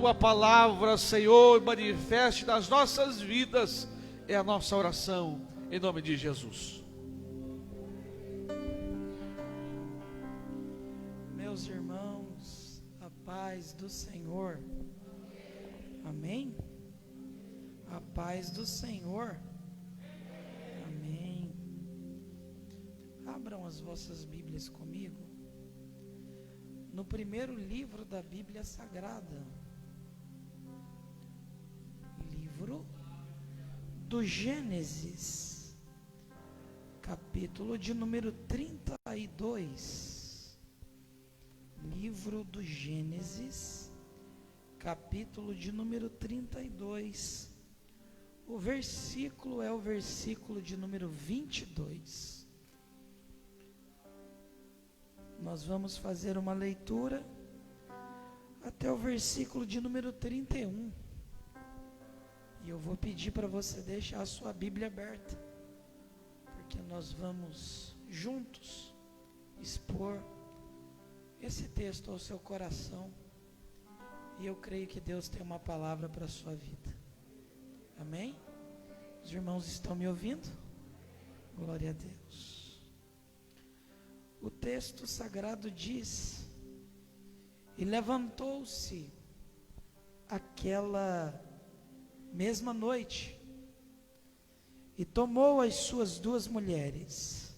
tua palavra, Senhor, manifeste nas nossas vidas, é a nossa oração, em nome de Jesus. Meus irmãos, a paz do Senhor. Amém? A paz do Senhor. Amém. Abram as vossas Bíblias comigo no primeiro livro da Bíblia Sagrada, livro do Gênesis, capítulo de número 32. Livro do Gênesis, capítulo de número 32. O versículo é o versículo de número 22. Nós vamos fazer uma leitura até o versículo de número 31. E eu vou pedir para você deixar a sua Bíblia aberta, porque nós vamos juntos expor esse texto ao seu coração. E eu creio que Deus tem uma palavra para a sua vida. Amém? Os irmãos estão me ouvindo? Glória a Deus. O texto sagrado diz: e levantou-se aquela mesma noite, e tomou as suas duas mulheres,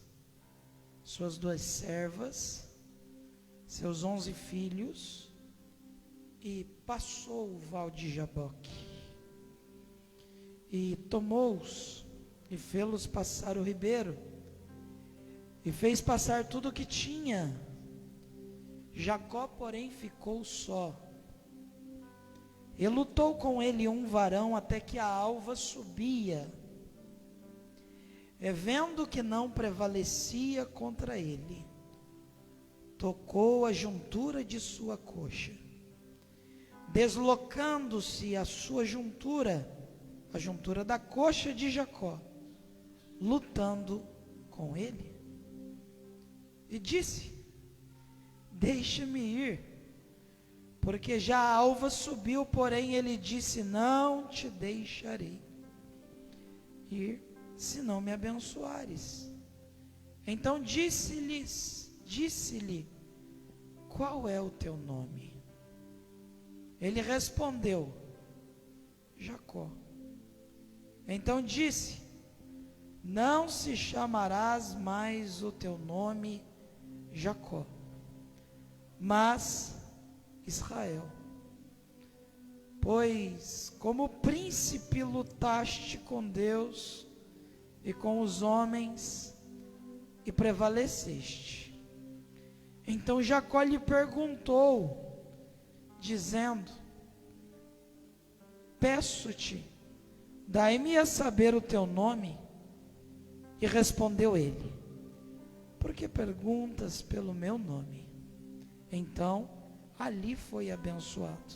suas duas servas, seus 11 filhos, e passou o val de Jaboque, e tomou-os, e fê-los passar o ribeiro, e fez passar tudo o que tinha. Jacó, porém, ficou só, e lutou com ele um varão até que a alva subia, e vendo que não prevalecia contra ele, tocou a juntura de sua coxa, deslocando-se a sua juntura, a juntura da coxa de Jacó, lutando com ele, e disse: deixa-me ir, porque já a alva subiu. Porém ele disse: não te deixarei ir, se não me abençoares. Então disse-lhe: qual é o teu nome? Ele respondeu: Jacó. Então disse: não se chamarás mais o teu nome Jacó, mas Israel, pois como príncipe lutaste com Deus e com os homens e prevaleceste. Então Jacó lhe perguntou, dizendo: peço-te, dai-me a saber o teu nome. E respondeu ele: por que perguntas pelo meu nome? Então ali foi abençoado.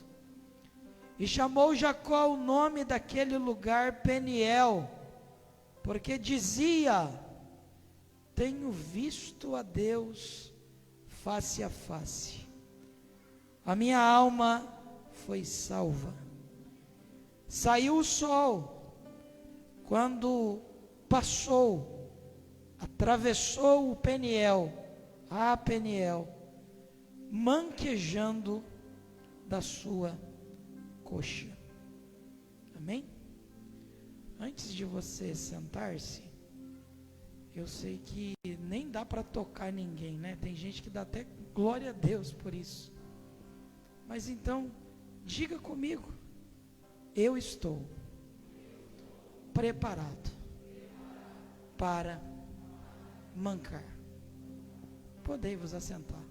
E chamou Jacó o nome daquele lugar Peniel, porque dizia: tenho visto a Deus face a face, a minha alma foi salva. Saiu o sol, quando passou, atravessou o Peniel, a Peniel, manquejando da sua coxa. Amém? Antes de você sentar-se, eu sei que nem dá para tocar ninguém, né? Tem gente que dá até glória a Deus por isso. Mas então, diga comigo: eu estou preparado para mancar. Podei vos assentar.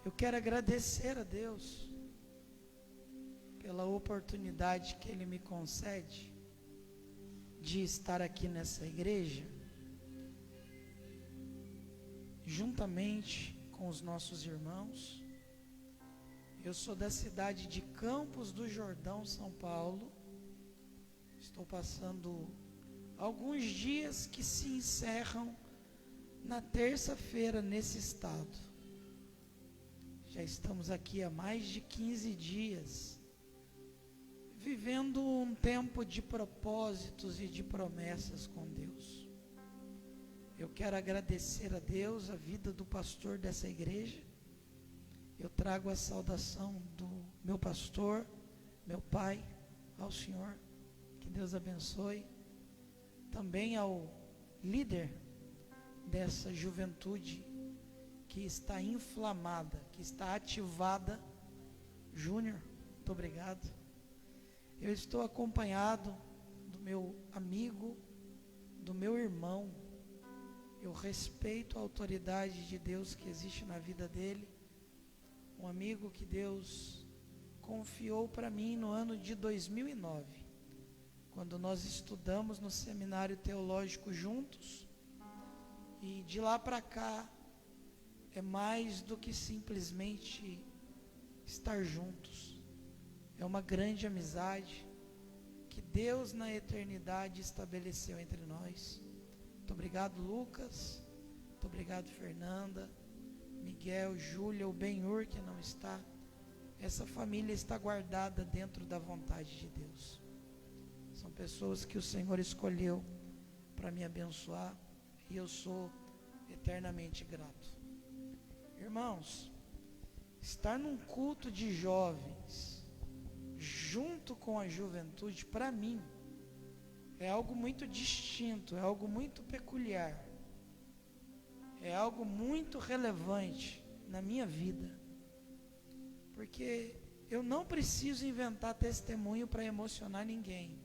Eu quero agradecer a Deus pela oportunidade que Ele me concede de estar aqui nessa igreja, juntamente com os nossos irmãos. Eu sou da cidade de Campos do Jordão, São Paulo. Estou passando alguns dias que se encerram na terça-feira nesse estado. Já estamos aqui há mais de 15 dias, vivendo um tempo de propósitos e de promessas com Deus. Eu quero agradecer a Deus a vida do pastor dessa igreja. Eu trago a saudação do meu pastor, meu pai, ao Senhor. Que Deus abençoe. Também ao líder dessa juventude que está inflamada, que está ativada, Júnior, muito obrigado. Eu estou acompanhado do meu amigo, do meu irmão. Eu respeito a autoridade de Deus que existe na vida dele. Um amigo que Deus confiou para mim no ano de 2009, quando nós estudamos no seminário teológico juntos. E de lá para cá, é mais do que simplesmente estar juntos. É uma grande amizade que Deus na eternidade estabeleceu entre nós. Muito obrigado, Lucas. Muito obrigado, Fernanda, Miguel, Júlia, o Benhur que não está. Essa família está guardada dentro da vontade de Deus. São pessoas que o Senhor escolheu para me abençoar, e eu sou eternamente grato. Irmãos, estar num culto de jovens, junto com a juventude, para mim, é algo muito distinto, é algo muito peculiar, é algo muito relevante na minha vida, porque eu não preciso inventar testemunho para emocionar ninguém.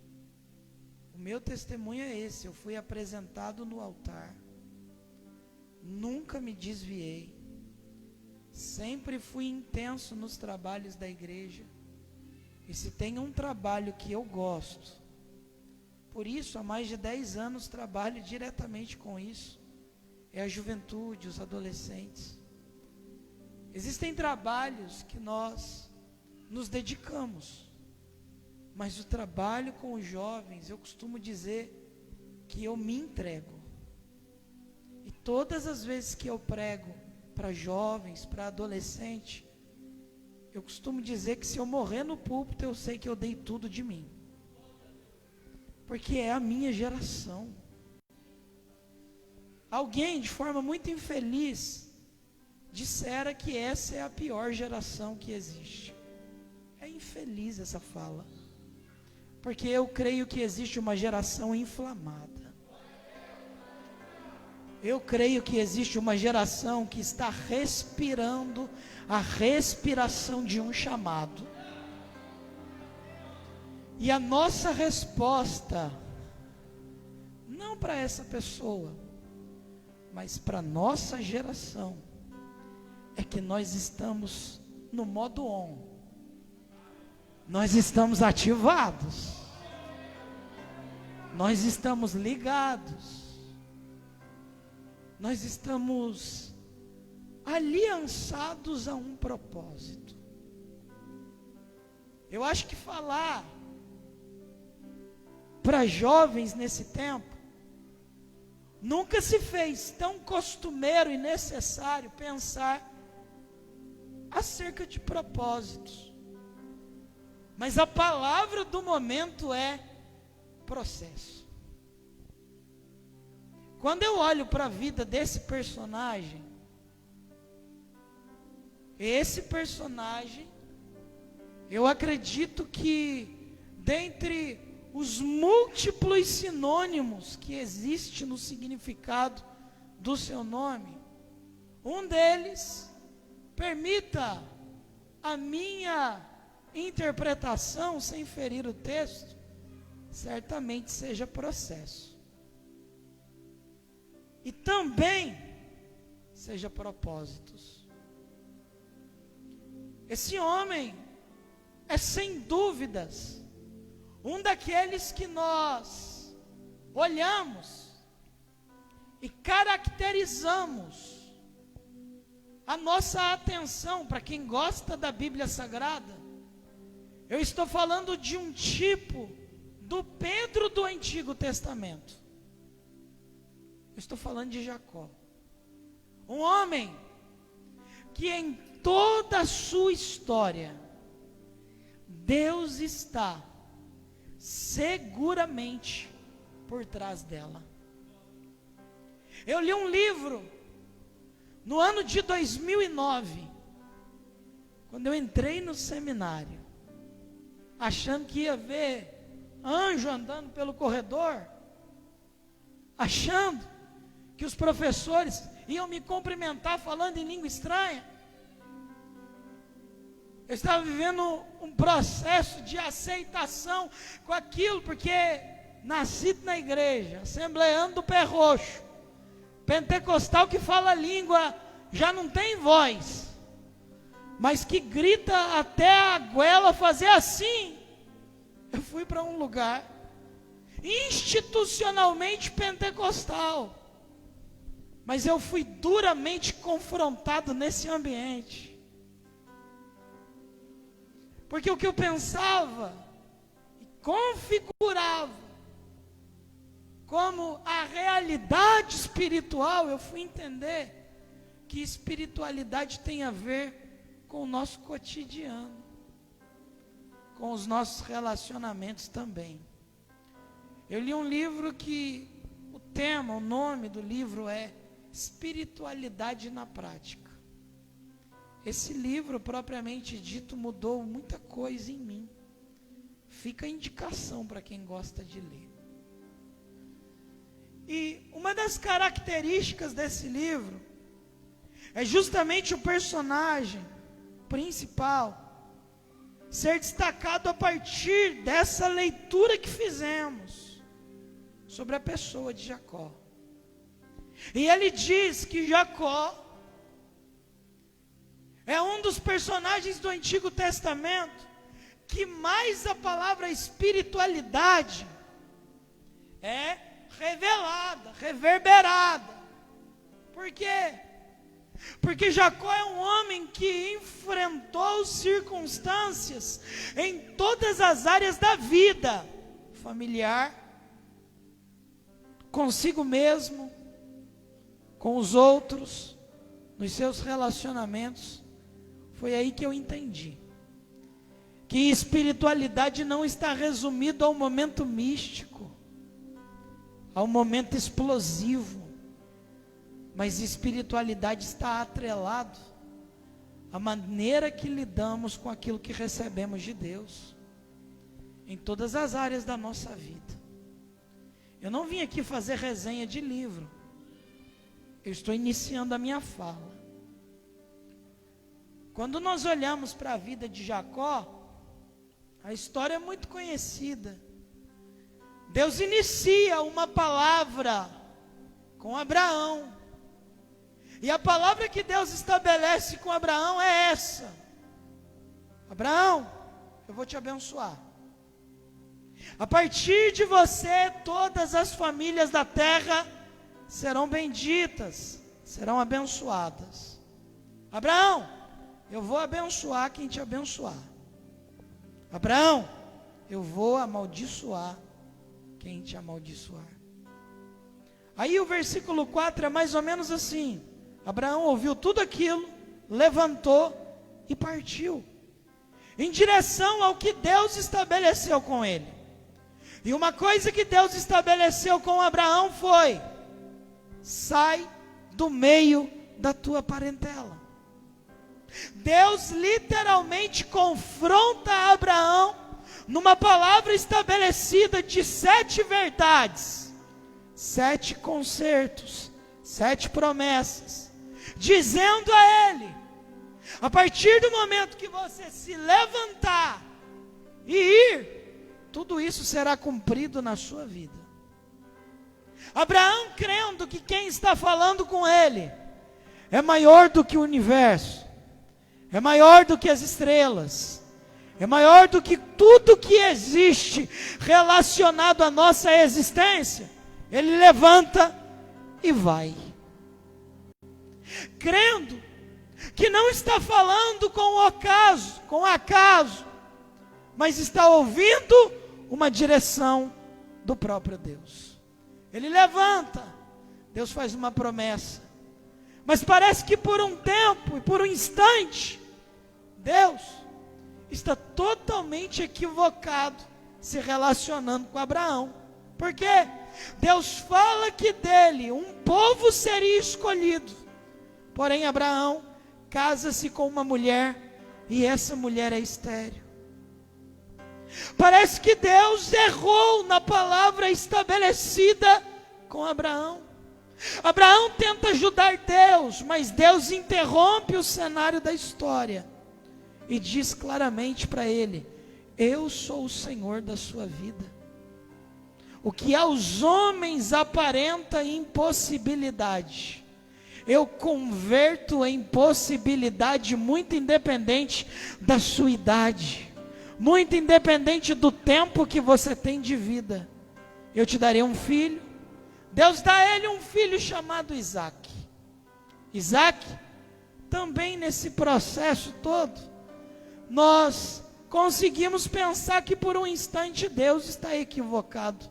O meu testemunho é esse: eu fui apresentado no altar, nunca me desviei, sempre fui intenso nos trabalhos da igreja, e se tem um trabalho que eu gosto, por isso há mais de 10 anos trabalho diretamente com isso, é a juventude, os adolescentes. Existem trabalhos que nós nos dedicamos, mas o trabalho com os jovens, eu costumo dizer que eu me entrego. E todas as vezes que eu prego para jovens, para adolescente, eu costumo dizer que se eu morrer no púlpito, eu sei que eu dei tudo de mim, porque é a minha geração. Alguém, de forma muito infeliz, dissera que essa é a pior geração que existe. É infeliz essa fala, porque eu creio que existe uma geração inflamada. Eu creio que existe uma geração que está respirando a respiração de um chamado. E a nossa resposta, não para essa pessoa, mas para a nossa geração, é que nós estamos no modo on. Nós estamos ativados. Nós estamos ligados. Nós estamos aliançados a um propósito. Eu acho que falar para jovens nesse tempo, nunca se fez tão costumeiro e necessário pensar acerca de propósitos. Mas a palavra do momento é processo. Quando eu olho para a vida desse personagem, eu acredito que dentre os múltiplos sinônimos que existe no significado do seu nome, um deles, permita a minha interpretação sem ferir o texto, certamente seja processo. E também seja propósitos. Esse homem é sem dúvidas um daqueles que nós olhamos e caracterizamos a nossa atenção. Para quem gosta da Bíblia Sagrada, eu estou falando de um tipo do Pedro do Antigo Testamento. Eu estou falando de Jacó. Um homem que em toda a sua história, Deus está seguramente por trás dela. Eu li um livro no ano de 2009, quando eu entrei no seminário, achando que ia ver anjo andando pelo corredor, achando que os professores iam me cumprimentar falando em língua estranha. Eu estava vivendo um processo de aceitação com aquilo, porque nascido na igreja, assembleando do pé roxo, pentecostal que fala língua, já não tem voz, mas que grita até a goela fazer assim. Eu fui para um lugar institucionalmente pentecostal, mas eu fui duramente confrontado nesse ambiente. Porque o que eu pensava e configurava como a realidade espiritual, eu fui entender que espiritualidade tem a ver com o nosso cotidiano, com os nossos relacionamentos também. Eu li um livro que o nome do livro é Espiritualidade na Prática. Esse livro, propriamente dito, mudou muita coisa em mim. Fica a indicação para quem gosta de ler. E uma das características desse livro é justamente o personagem principal ser destacado a partir dessa leitura que fizemos sobre a pessoa de Jacó. E ele diz que Jacó é um dos personagens do Antigo Testamento que mais a palavra espiritualidade é revelada, reverberada. Por quê? Porque Jacó é um homem que enfrentou circunstâncias em todas as áreas da vida, familiar, consigo mesmo, com os outros, nos seus relacionamentos. Foi aí que eu entendi que espiritualidade não está resumido ao momento místico, ao momento explosivo, mas espiritualidade está atrelado à maneira que lidamos com aquilo que recebemos de Deus, em todas as áreas da nossa vida. Eu não vim aqui fazer resenha de livro, eu estou iniciando a minha fala. Quando nós olhamos para a vida de Jacó, a história é muito conhecida. Deus inicia uma palavra com Abraão, e a palavra que Deus estabelece com Abraão é essa: Abraão, eu vou te abençoar. A partir de você, todas as famílias da terra serão benditas, serão abençoadas. Abraão, eu vou abençoar quem te abençoar. Abraão, eu vou amaldiçoar quem te amaldiçoar. Aí o versículo 4 é mais ou menos assim: Abraão ouviu tudo aquilo, levantou e partiu, em direção ao que Deus estabeleceu com ele. E uma coisa que Deus estabeleceu com Abraão foi: sai do meio da tua parentela. Deus literalmente confronta Abraão numa palavra estabelecida de 7 verdades, 7 concertos, 7 promessas, dizendo a ele: a partir do momento que você se levantar e ir, tudo isso será cumprido na sua vida. Abraão, crendo que quem está falando com ele é maior do que o universo, é maior do que as estrelas, é maior do que tudo que existe relacionado à nossa existência, ele levanta e vai, crendo que não está falando com o acaso, mas está ouvindo uma direção do próprio Deus. Ele levanta, Deus faz uma promessa, Mas parece que por um tempo e por um instante, Deus está totalmente equivocado se relacionando com Abraão. Por quê? Deus fala que dele um povo seria escolhido. Porém, Abraão casa-se com uma mulher e essa mulher é estéril. Parece que Deus errou na palavra estabelecida com Abraão. Abraão tenta ajudar Deus, mas Deus interrompe o cenário da história e diz claramente para ele: eu sou o Senhor da sua vida. O que aos homens aparenta impossibilidade, eu converto em possibilidade, muito independente da sua idade, muito independente do tempo que você tem de vida. Eu te darei um filho. Deus dá a ele um filho chamado Isaac. Isaac, também nesse processo todo, nós conseguimos pensar que por um instante Deus está equivocado.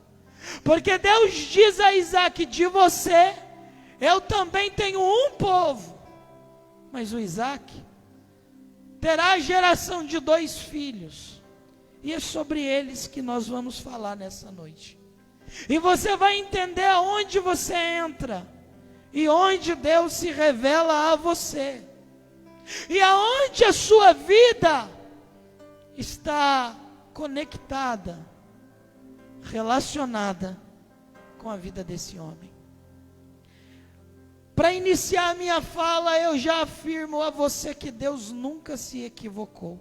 Porque Deus diz a Isaac: de você eu também tenho um povo. Mas o Isaac terá a geração de 2 filhos. E é sobre eles que nós vamos falar nessa noite. E você vai entender aonde você entra e onde Deus se revela a você, e aonde a sua vida está conectada, relacionada com a vida desse homem. Para iniciar a minha fala, eu já afirmo a você que Deus nunca se equivocou.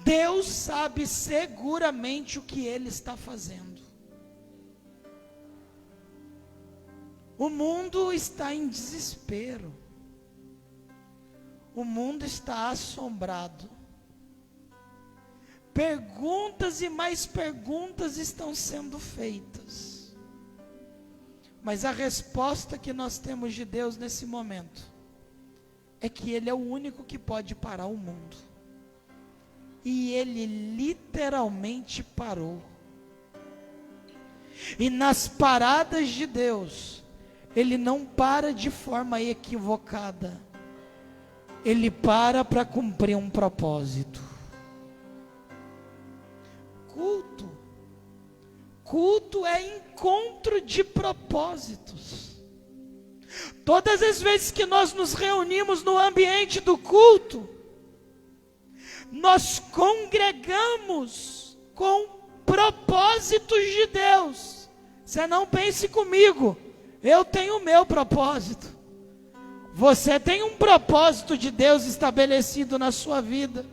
Deus sabe seguramente o que Ele está fazendo. O mundo está em desespero. O mundo está assombrado. Perguntas e mais perguntas estão sendo feitas. Mas a resposta que nós temos de Deus nesse momento é que Ele é o único que pode parar o mundo. E Ele literalmente parou. E nas paradas de Deus, Ele não para de forma equivocada. Ele para cumprir um propósito. Culto é encontro de propósitos. Todas as vezes que nós nos reunimos no ambiente do culto, nós congregamos com propósitos de Deus. Você não pense comigo, eu tenho o meu propósito. Você tem um propósito de Deus estabelecido na sua vida.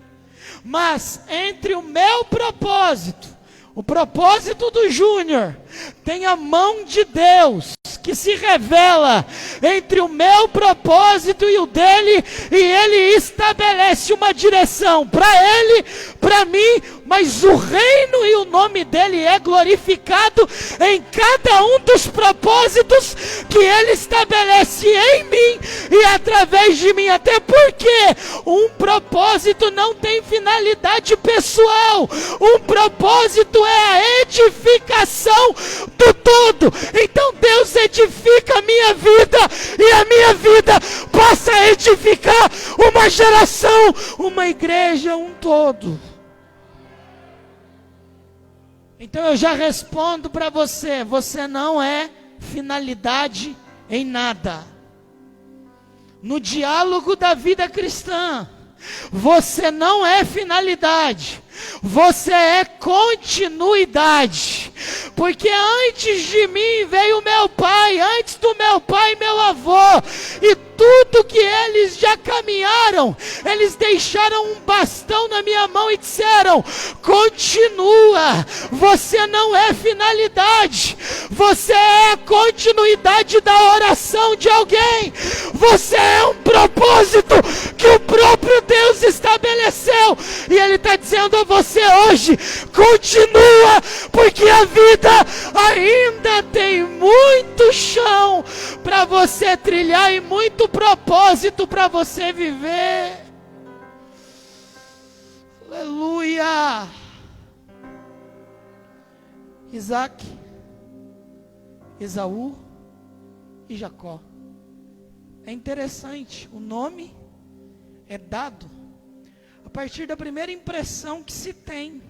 Mas entre o meu propósito, o propósito do Júnior, tem a mão de Deus que se revela entre o meu propósito e o dele, e ele estabelece uma direção para ele, para mim, mas o reino e o nome dele é glorificado em cada um dos propósitos que ele estabelece em mim e através de mim. Até porque um propósito não tem finalidade pessoal, um propósito é a edificação do todo. Então Deus edifica a minha vida, e a minha vida possa edificar uma geração, uma igreja, um todo. Então eu já respondo para você: você não é finalidade em nada. No diálogo da vida cristã, você não é finalidade, você é continuidade. Porque antes de mim veio meu pai, antes do meu pai meu avô, e tudo que eles já caminharam, eles deixaram um bastão na minha mão e disseram: continua. Você não é finalidade, você é a continuidade da oração de alguém. Você é um propósito que o próprio Deus estabeleceu, e Ele está dizendo a você hoje: continua, porque a vida ainda tem muito chão para você trilhar e muito propósito para você viver. Aleluia. Isaac, Esaú e Jacó. É interessante, o nome é dado a partir da primeira impressão que se tem.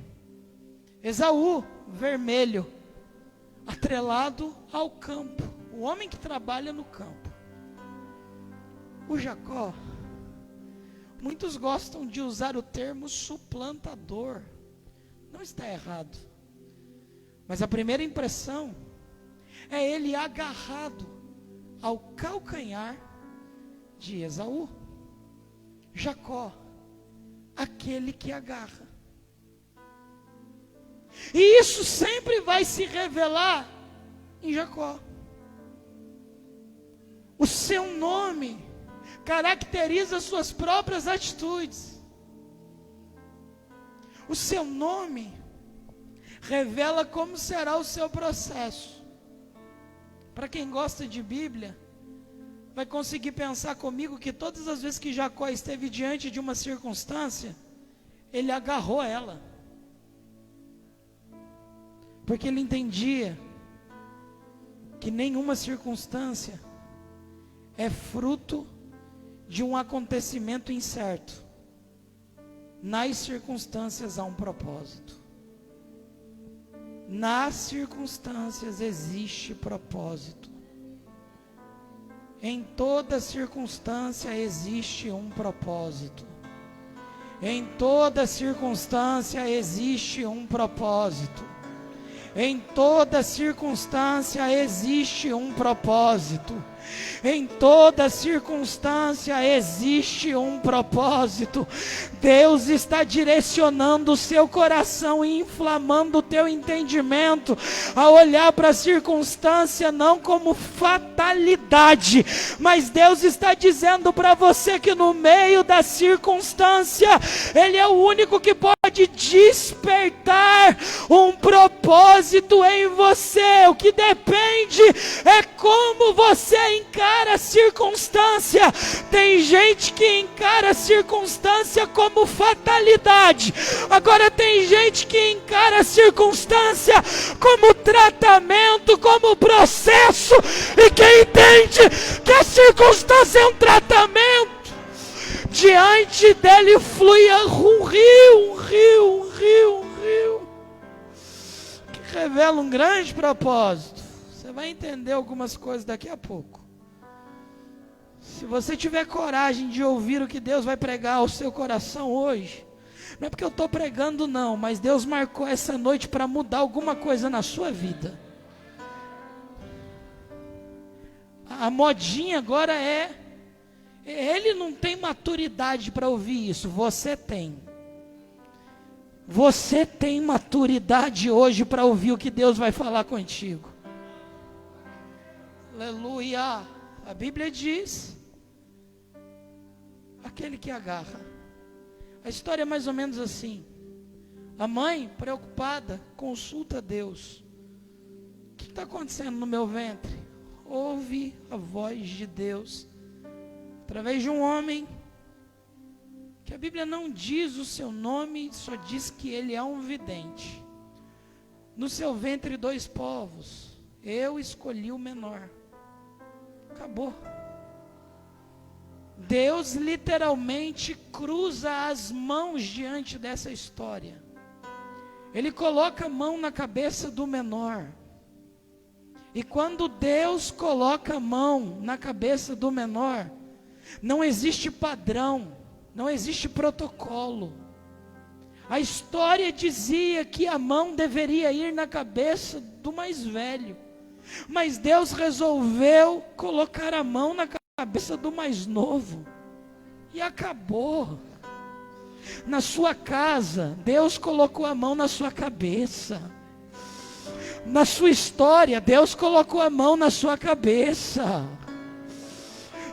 Esaú, vermelho, atrelado ao campo, o homem que trabalha no campo. O Jacó, muitos gostam de usar o termo suplantador, não está errado, mas a primeira impressão é ele agarrado ao calcanhar de Esaú. Jacó, aquele que agarra. E isso sempre vai se revelar em Jacó. O seu nome caracteriza suas próprias atitudes. O seu nome revela como será o seu processo. Para quem gosta de Bíblia, vai conseguir pensar comigo que todas as vezes que Jacó esteve diante de uma circunstância, ele agarrou ela. Porque ele entendia que nenhuma circunstância é fruto de um acontecimento incerto. Nas circunstâncias há um propósito. Nas circunstâncias existe propósito. Em toda circunstância existe um propósito. Em toda circunstância existe um propósito. Em toda circunstância existe um propósito. Em toda circunstância existe um propósito. Deus está direcionando o seu coração e inflamando o teu entendimento a olhar para a circunstância não como fatalidade, mas Deus está dizendo para você que no meio da circunstância Ele é o único que pode despertar um propósito em você. O que depende é como você encara a circunstância. Tem gente que encara a circunstância como fatalidade. Agora tem gente que encara a circunstância como tratamento, como processo. E quem entende que a circunstância é um tratamento, diante dele fluía um rio que revela um grande propósito. Você vai entender algumas coisas daqui a pouco. Se você tiver coragem de ouvir o que Deus vai pregar ao seu coração hoje, não é porque eu estou pregando não, mas Deus marcou essa noite para mudar alguma coisa na sua vida. A modinha agora ele não tem maturidade para ouvir isso, você tem. Você tem maturidade hoje para ouvir o que Deus vai falar contigo. Aleluia. A Bíblia diz: aquele que agarra. A história é mais ou menos assim. A mãe, preocupada, consulta a Deus. O que está acontecendo no meu ventre? Ouve a voz de Deus através de um homem que a Bíblia não diz o seu nome, só diz que ele é um vidente. No seu ventre 2 povos, eu escolhi o menor. Acabou. Deus literalmente cruza as mãos diante dessa história. Ele coloca a mão na cabeça do menor. E quando Deus coloca a mão na cabeça do menor, não existe padrão, não existe protocolo. A história dizia que a mão deveria ir na cabeça do mais velho, mas Deus resolveu colocar a mão na cabeça do mais novo, e acabou. Na sua casa, Deus colocou a mão na sua cabeça. Na sua história, Deus colocou a mão na sua cabeça.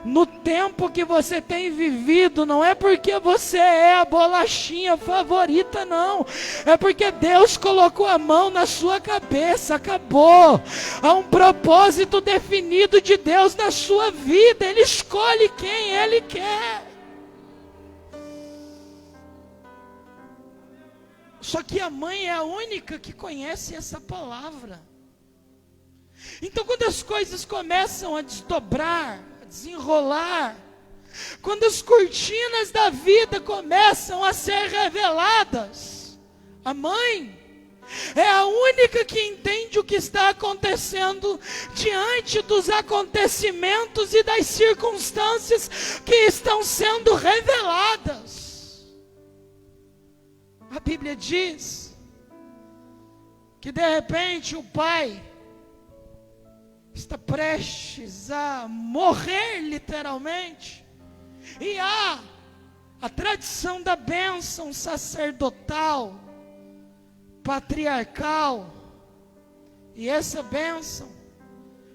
No tempo que você tem vivido, não é porque você é a bolachinha favorita, não. É porque Deus colocou a mão na sua cabeça, acabou. Há um propósito definido de Deus na sua vida. Ele escolhe quem Ele quer. Só que a mãe é a única que conhece essa palavra. Então, quando as coisas começam a desdobrar, a desenrolar, quando as cortinas da vida começam a ser reveladas, a mãe é a única que entende o que está acontecendo diante dos acontecimentos e das circunstâncias que estão sendo reveladas. A Bíblia diz que de repente o pai está prestes a morrer literalmente, e há a tradição da bênção sacerdotal, patriarcal, e essa bênção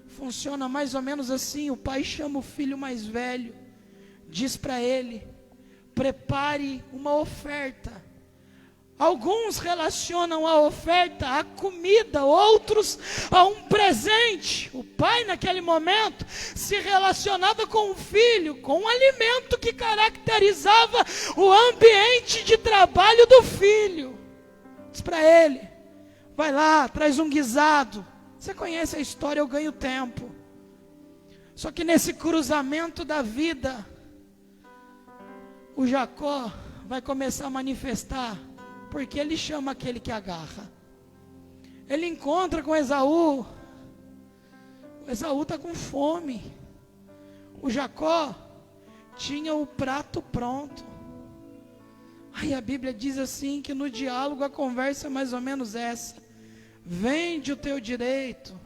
funciona mais ou menos assim: o pai chama o filho mais velho, diz para ele: prepare uma oferta. Alguns relacionam a oferta à comida, outros a um presente. O pai naquele momento se relacionava com o filho, com um alimento que caracterizava o ambiente de trabalho do filho. Diz para ele: vai lá, traz um guisado. Você conhece a história, eu ganho tempo. Só que nesse cruzamento da vida, o Jacó vai começar a manifestar, porque ele chama aquele que agarra. Ele encontra com Esaú. O Esaú está com fome. O Jacó tinha o prato pronto. Aí a Bíblia diz assim, que no diálogo a conversa é mais ou menos essa: vende o teu direito.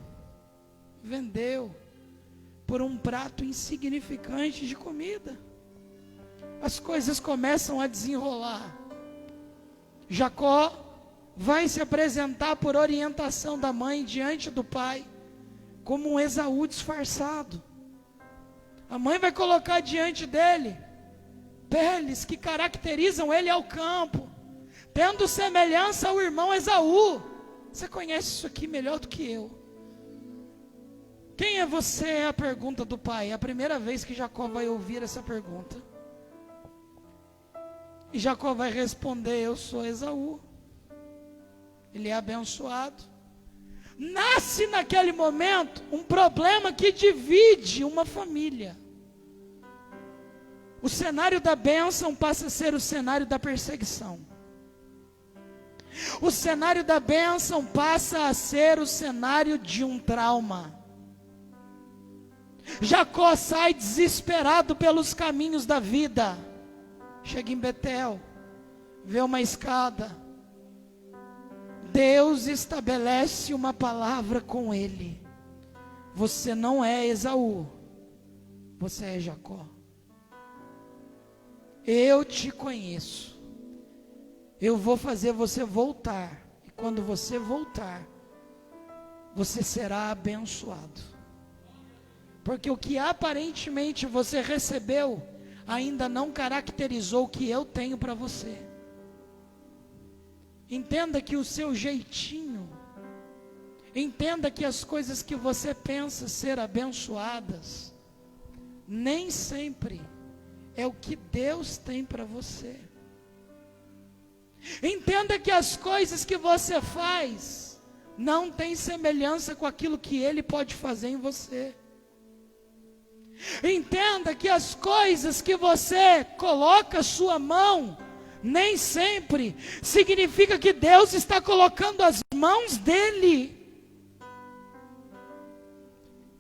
Vendeu por um prato insignificante de comida. As coisas começam a desenrolar. Jacó vai se apresentar por orientação da mãe diante do pai como um Esaú disfarçado. A mãe vai colocar diante dele peles que caracterizam ele ao campo, tendo semelhança ao irmão Esaú. Você conhece isso aqui melhor do que eu. Quem é você? É a pergunta do pai. É a primeira vez que Jacó vai ouvir essa pergunta. E Jacó vai responder: eu sou Esaú. Ele é abençoado. Nasce naquele momento um problema que divide uma família. O cenário da bênção passa a ser o cenário da perseguição. O cenário da bênção passa a ser o cenário de um trauma. Jacó sai desesperado pelos caminhos da vida. Chega em Betel, vê uma escada. Deus estabelece uma palavra com ele: você não é Esaú, você é Jacó. Eu te conheço. Eu vou fazer você voltar. E quando você voltar, você será abençoado. Porque o que aparentemente você recebeu ainda não caracterizou o que eu tenho para você. Entenda que o seu jeitinho, entenda que as coisas que você pensa ser abençoadas, nem sempre é o que Deus tem para você. Entenda que as coisas que você faz não tem semelhança com aquilo que Ele pode fazer em você. Entenda que as coisas que você coloca a sua mão, nem sempre significa que Deus está colocando as mãos dele.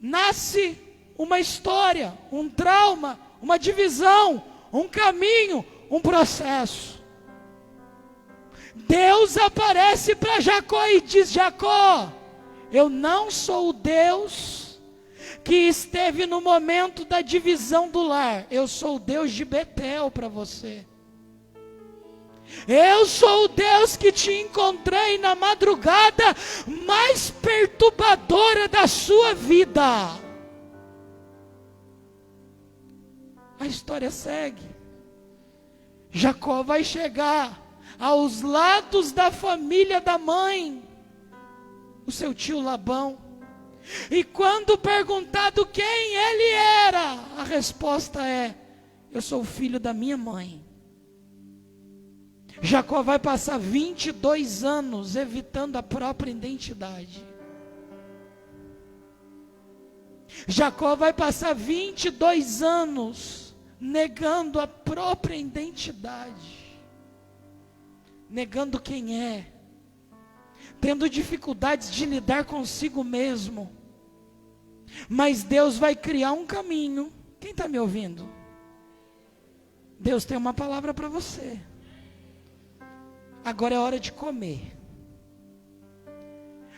Nasce uma história, um trauma, uma divisão, um caminho, um processo. Deus aparece para Jacó e diz: Jacó, eu não sou o Deus que esteve no momento da divisão do lar. Eu sou o Deus de Betel para você. Eu sou o Deus que te encontrei na madrugada mais perturbadora da sua vida. A história segue. Jacó vai chegar aos lados da família da mãe, o seu tio Labão. E quando perguntado quem ele era, a resposta é: eu sou o filho da minha mãe. Jacó vai passar 22 anos evitando a própria identidade. Jacó vai passar 22 anos negando a própria identidade, negando quem é, tendo dificuldades de lidar consigo mesmo. Mas Deus vai criar um caminho. Quem está me ouvindo? Deus tem uma palavra para você. Agora é hora de comer.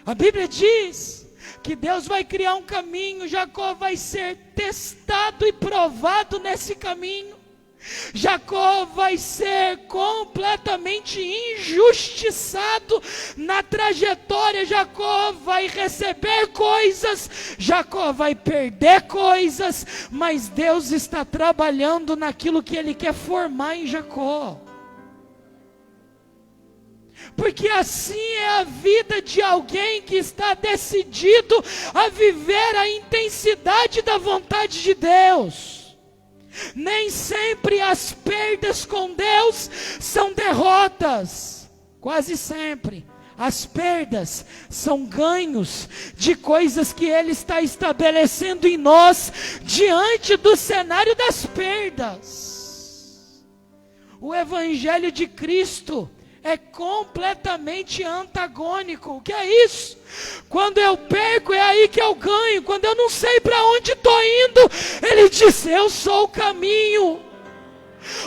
A Bíblia diz que Deus vai criar um caminho. Jacó vai ser testado e provado nesse caminho. Jacó vai ser completamente injustiçado na trajetória. Jacó vai receber coisas, Jacó vai perder coisas, mas Deus está trabalhando naquilo que Ele quer formar em Jacó. Porque assim é a vida de alguém que está decidido a viver a intensidade da vontade de Deus. Nem sempre as perdas com Deus são derrotas. Quase sempre as perdas são ganhos de coisas que Ele está estabelecendo em nós diante do cenário das perdas. O Evangelho de Cristo é completamente antagônico. O que é isso? Quando eu perco, é aí que eu ganho. Quando eu não sei para onde estou indo, Ele diz: eu sou o caminho.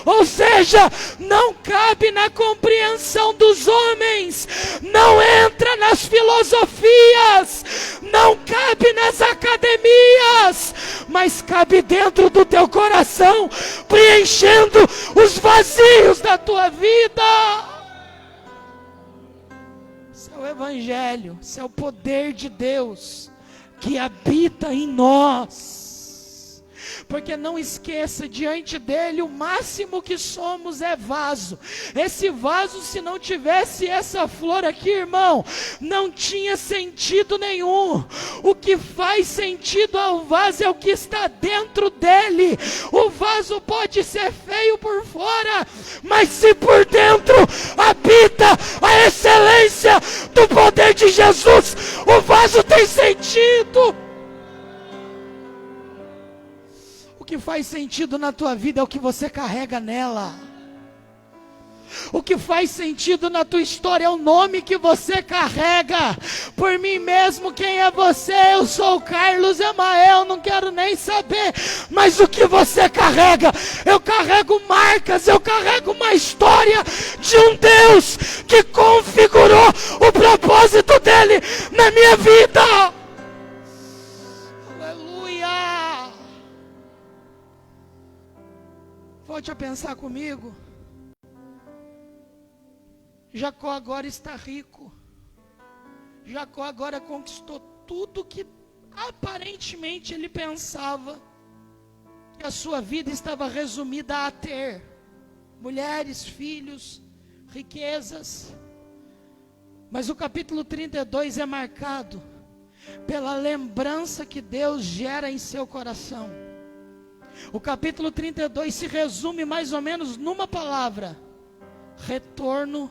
Ou seja, não cabe na compreensão dos homens, não entra nas filosofias, não cabe nas academias, mas cabe dentro do teu coração, preenchendo os vazios da tua vida. O Evangelho, esse é o poder de Deus que habita em nós. Porque não esqueça, diante dele o máximo que somos é vaso. Esse vaso, se não tivesse essa flor aqui, irmão, não tinha sentido nenhum. O que faz sentido ao vaso é o que está dentro dele. O vaso pode ser feio por fora, mas se por dentro habita a excelência do poder de Jesus, o vaso tem sentido. O que faz sentido na tua vida é o que você carrega nela. O que faz sentido na tua história é o nome que você carrega. Por mim mesmo, quem é você? Eu sou o Carlos Emael, não quero nem saber. Mas o que você carrega? Eu carrego marcas, eu carrego uma história de um Deus que configurou o propósito dele na minha vida. Aleluia! Volte a pensar comigo. Jacó agora está rico. Jacó agora conquistou tudo que aparentemente ele pensava que a sua vida estava resumida a ter: mulheres, filhos, riquezas. Mas o capítulo 32 é marcado pela lembrança que Deus gera em seu coração. O capítulo 32 se resume mais ou menos numa palavra: retorno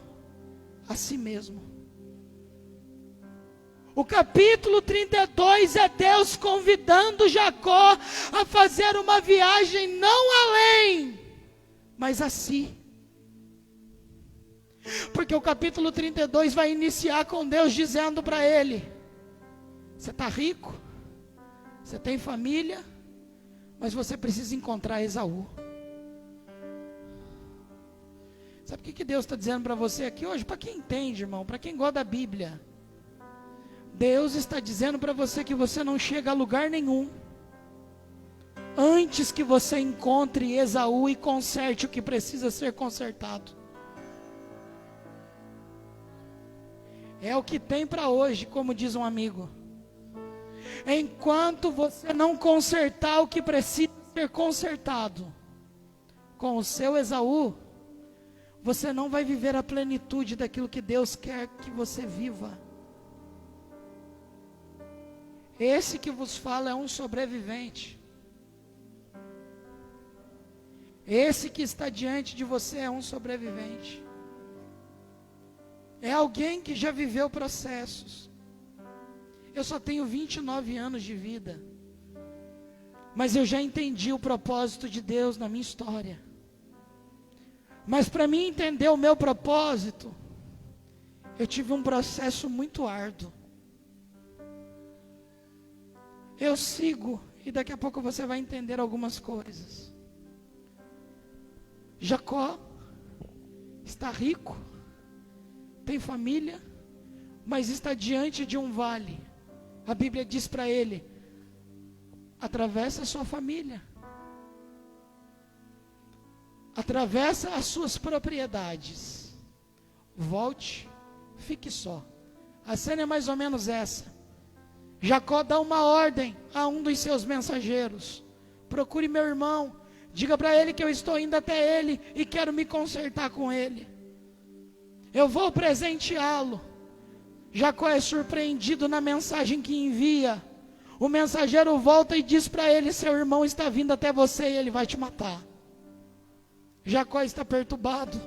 a si mesmo. O capítulo 32 é Deus convidando Jacó a fazer uma viagem não além, mas a si. Porque o capítulo 32 vai iniciar com Deus dizendo para ele: você está rico, você tem família, mas você precisa encontrar Esaú. Sabe o que Deus está dizendo para você aqui hoje? Para quem entende, irmão, para quem gosta da Bíblia, Deus está dizendo para você que você não chega a lugar nenhum antes que você encontre Esaú e conserte o que precisa ser consertado. É o que tem para hoje, como diz um amigo. Enquanto você não consertar o que precisa ser consertado com o seu Esaú, você não vai viver a plenitude daquilo que Deus quer que você viva. Esse que vos fala é um sobrevivente. Esse que está diante de você é um sobrevivente. É alguém que já viveu processos. Eu só tenho 29 anos de vida. Mas eu já entendi o propósito de Deus na minha história. Mas para mim entender o meu propósito, eu tive um processo muito árduo. Eu sigo, e daqui a pouco você vai entender algumas coisas. Jacó está rico, tem família, mas está diante de um vale. A Bíblia diz para ele: atravessa a sua família, atravessa as suas propriedades, volte, fique só. A cena é mais ou menos essa. Jacó dá uma ordem a um dos seus mensageiros: procure meu irmão, diga para ele que eu estou indo até ele e quero me consertar com ele. Eu vou presenteá-lo. Jacó é surpreendido na mensagem que envia. O mensageiro volta e diz para ele: seu irmão está vindo até você e ele vai te matar. Jacó está perturbado.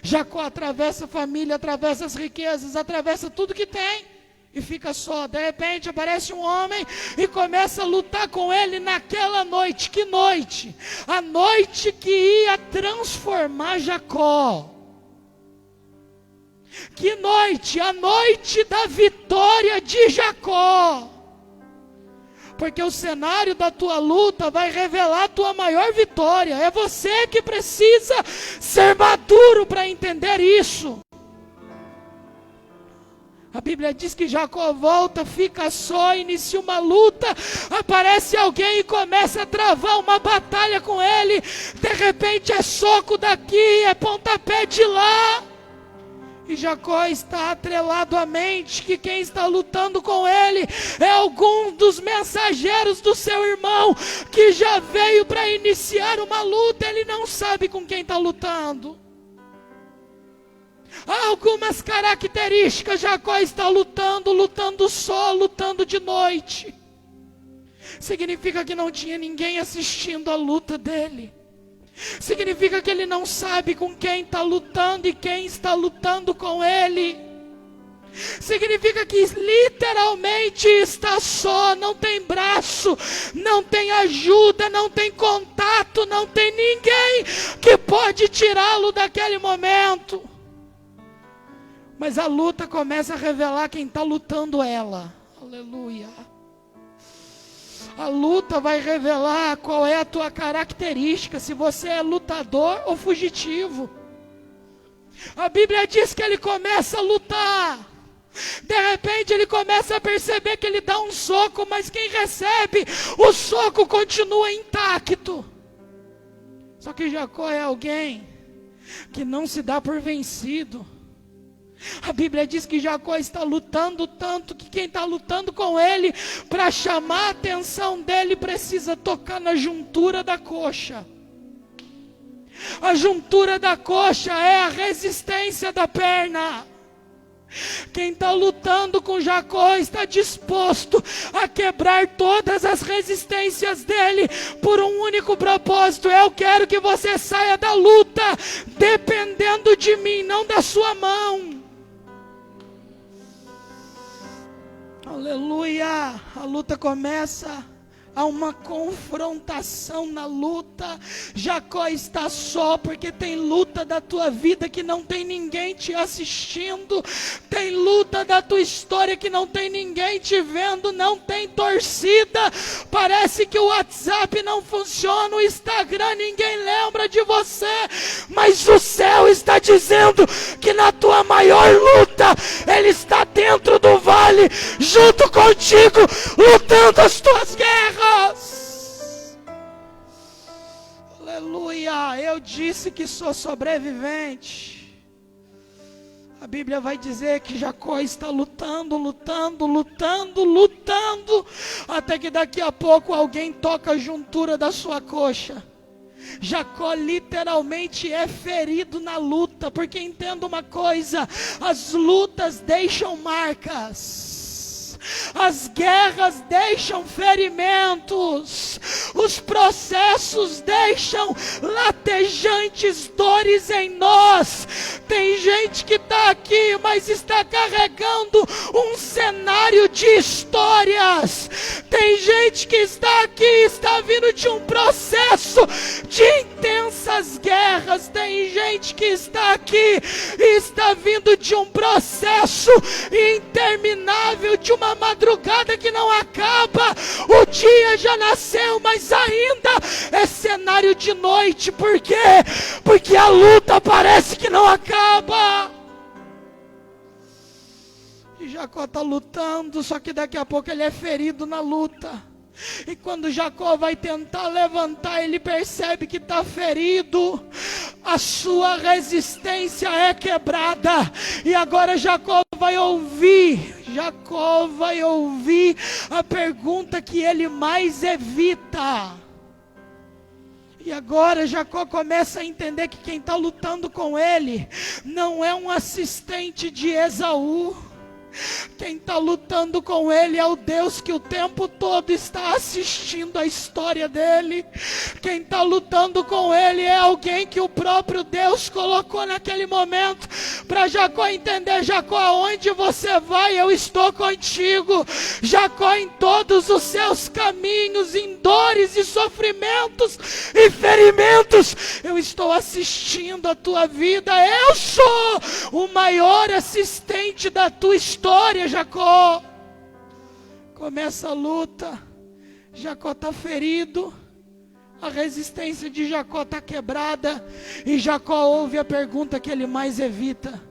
Jacó atravessa a família, atravessa as riquezas, atravessa tudo que tem e fica só. De repente aparece um homem e começa a lutar com ele naquela noite. Que noite? A noite que ia transformar Jacó. Que noite? A noite da vitória de Jacó. Porque o cenário da tua luta vai revelar a tua maior vitória. É você que precisa ser maduro para entender isso. A Bíblia diz que Jacó volta, fica só, inicia uma luta, aparece alguém e começa a travar uma batalha com ele. De repente é soco daqui, é pontapé de lá. E Jacó está atrelado à mente que quem está lutando com ele é algum dos mensageiros do seu irmão, que já veio para iniciar uma luta. Ele não sabe com quem está lutando. Há algumas características. Jacó está lutando só, lutando de noite. Significa que não tinha ninguém assistindo a luta dele. Significa que ele não sabe com quem está lutando e quem está lutando com ele. Significa que literalmente está só, não tem braço, não tem ajuda, não tem contato, não tem ninguém que pode tirá-lo daquele momento. Mas a luta começa a revelar quem está lutando ela. Aleluia. A luta vai revelar qual é a tua característica, se você é lutador ou fugitivo. A Bíblia diz que ele começa a lutar. De repente ele começa a perceber que ele dá um soco, mas quem recebe o soco continua intacto. Só que Jacó é alguém que não se dá por vencido. A Bíblia diz que Jacó está lutando tanto que quem está lutando com ele, para chamar a atenção dele, precisa tocar na juntura da coxa. A juntura da coxa é a resistência da perna. Quem está lutando com Jacó está disposto a quebrar todas as resistências dele por um único propósito: eu quero que você saia da luta dependendo de mim, não da sua mão. Aleluia. A luta começa, há uma confrontação na luta. Jacó está só porque tem luta da tua vida que não tem ninguém te assistindo. Tem luta da tua história que não tem ninguém te vendo. Não tem torcida. Parece que o WhatsApp não funciona, o Instagram ninguém lembra de você. Mas o céu está dizendo que na tua maior luta Ele está dentro do vale, junto contigo, lutando as tuas guerras. Aleluia. Eu disse que sou sobrevivente. A Bíblia vai dizer que Jacó está lutando, até que daqui a pouco alguém toca a juntura da sua coxa. Jacó literalmente é ferido na luta, porque entenda uma coisa: as lutas deixam marcas. As guerras deixam ferimentos, os processos deixam latejantes dores em nós. Tem gente que está aqui, mas está carregando um cenário de histórias. Tem gente que está aqui, está vindo de um processo de intensas guerras. Tem gente que está aqui e está vindo de um processo interminável, de uma madrugada que não acaba. O dia já nasceu, mas ainda é cenário de noite. Por quê? Porque a luta parece que não acaba. E Jacó está lutando, só que daqui a pouco ele é ferido na luta. E quando Jacó vai tentar levantar, ele percebe que está ferido. A sua resistência é quebrada. E agora Jacó vai ouvir a pergunta que ele mais evita. E agora Jacó começa a entender que quem está lutando com ele não é um assistente de Esaú. Quem está lutando com ele é o Deus que o tempo todo está assistindo a história dele. Quem está lutando com ele é alguém que o próprio Deus colocou naquele momento para Jacó entender: Jacó, aonde você vai, eu estou contigo. Jacó, em todos os seus caminhos, em dores e sofrimentos e ferimentos, eu estou assistindo a tua vida. Eu sou o maior assistente da tua história, Jacó. Começa a luta. Jacó está ferido. A resistência de Jacó está quebrada. E Jacó ouve a pergunta que ele mais evita.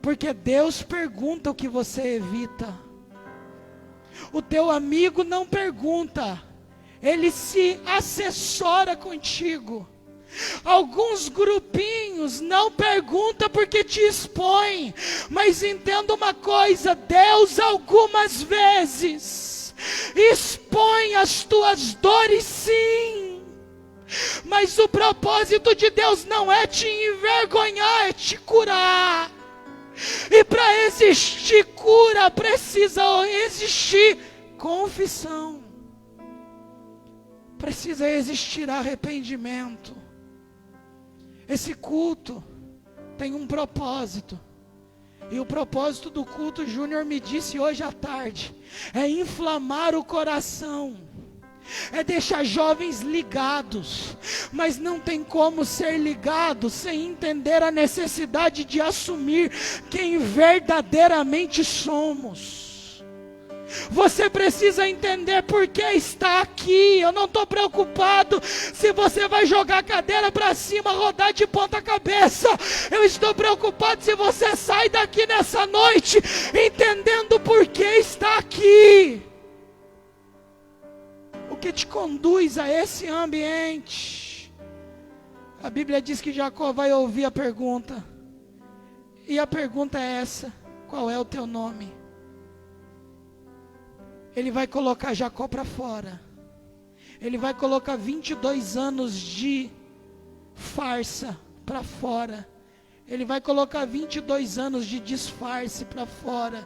Porque Deus pergunta o que você evita. O teu amigo não pergunta. Ele se assessora contigo. Alguns grupinhos não perguntam porque te expõem, mas entenda uma coisa: Deus algumas vezes expõe as tuas dores, sim, mas o propósito de Deus não é te envergonhar, é te curar. E para existir cura precisa existir confissão, precisa existir arrependimento. Esse culto tem um propósito. E o propósito do culto, Júnior me disse hoje à tarde, é inflamar o coração. É deixar jovens ligados. Mas não tem como ser ligado sem entender a necessidade de assumir quem verdadeiramente somos. Você precisa entender por que está aqui. Eu não estou preocupado se você vai jogar a cadeira para cima, rodar de ponta cabeça. Eu estou preocupado se você sai daqui nessa noite entendendo por que está aqui. O que te conduz a esse ambiente? A Bíblia diz que Jacó vai ouvir a pergunta. E a pergunta é essa: qual é o teu nome? Ele vai colocar Jacó para fora. Ele vai colocar 22 anos de farsa para fora. Ele vai colocar 22 anos de disfarce para fora.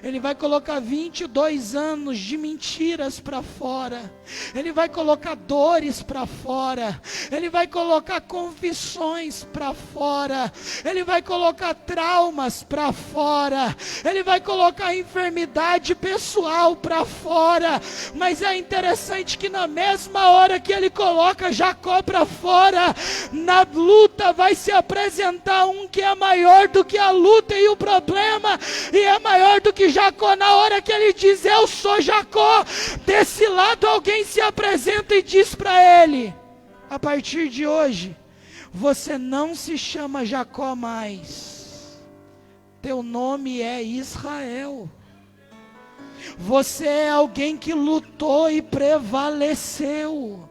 Ele vai colocar 22 anos de mentiras para fora. Ele vai colocar dores para fora. Ele vai colocar confissões para fora. Ele vai colocar traumas para fora. Ele vai colocar enfermidade pessoal para fora. Mas é interessante que na mesma hora que ele coloca Jacó para fora, na luta vai se apresentar um que é maior do que a luta e o problema, e é maior do que Jacó. Na hora que ele diz: eu sou Jacó, desse lado alguém se apresenta e diz para ele: a partir de hoje você não se chama Jacó mais, teu nome é Israel. Você é alguém que lutou e prevaleceu.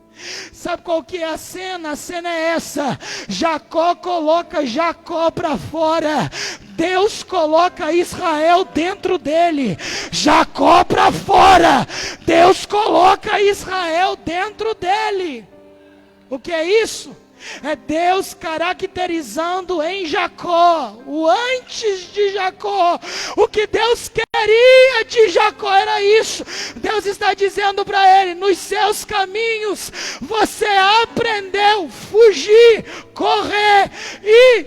Sabe qual que é a cena? A cena é essa: Jacó coloca Jacó para fora, Deus coloca Israel dentro dele. Jacó para fora, Deus coloca Israel dentro dele. O que é isso? É Deus caracterizando em Jacó, o antes de Jacó. O que Deus queria de Jacó era isso. Deus está dizendo para ele: nos seus caminhos você aprendeu fugir, correr